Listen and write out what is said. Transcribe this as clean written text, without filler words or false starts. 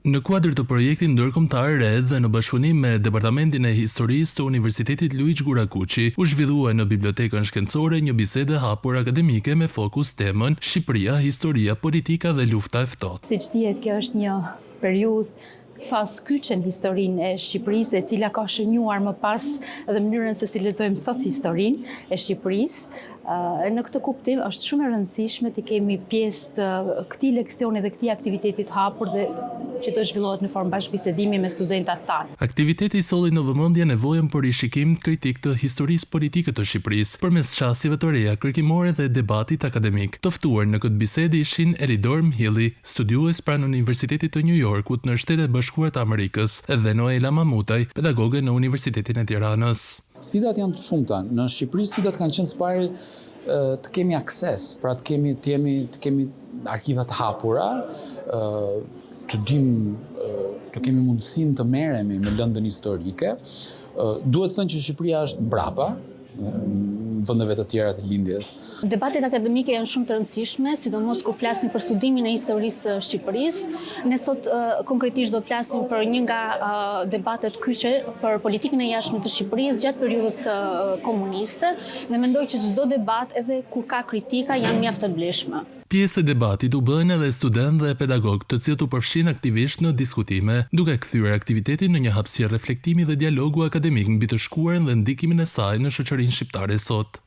Në kuadër të projektit ndërkombëtar RED dhe në bashkëpunim me Departamentin e Historisë të Universitetit Luigjë Gurakuçi, u zhvillua në Bibliotekën Shkencore një bisedë hapur akademike me fokus temën Shqipëria, historia, politika dhe lufta e ftohtë. Siç dihet, kjo është një periudhë fas kyçe në historinë e Shqipërisë, e cila ka shënjuar më pas edhe mënyrën se si lexojmë sot historinë e Shqipërisë. Në këtë kuptim është shumë e rëndësishme të kemi pjesë të këtij leksioni dhe këtij aktiviteti të hapur dhe që të zhvillohet në formë bashkëbisedimi me studentat tanë. Aktiviteti solli në vëmendje nevojën për rishikim kritik të historisë politike të Shqipërisë përmes çastjeve të reja kërkimore dhe debatit akademik. Të ftuar në këtë bisedë ishin Elidor Mhilli, studiues pranë Universitetit të New Yorkut në Shtetet Bashkuara të Amerikës, dhe Noela Mamutaj, pedagoge në Universitetin e Tiranës. Sfidat janë të shumta. Në Shqipëri sfidat kanë qenë së pari të kemi akses, pra të kemi arkiva të hapura, të kemi mundësinë të merremi me lëndën historike. Duhet të thënë që Shqipëria është mbrapa vendeve të tjera të lindjes. Debatet akademike janë shumë të rëndësishme, sidomos kur flasim për studimin e historisë së Shqipërisë. Ne sot konkretisht do flasim për një nga debatet kyçe për politikën e jashtme të Shqipërisë gjatë periudhës komuniste, dhe mendoj që çdo debat, edhe kur ka kritika, janë mjaft të vlefshme. Pjesë e debatit u bën edhe student dhe pedagog, të cilët u përfshin aktivisht në diskutime, duke kthyer aktivitetin në një hapësirë reflektimi dhe dialogu akademik mbi të shkuarën dhe ndikimin e saj në shoqërinë shqiptare sot.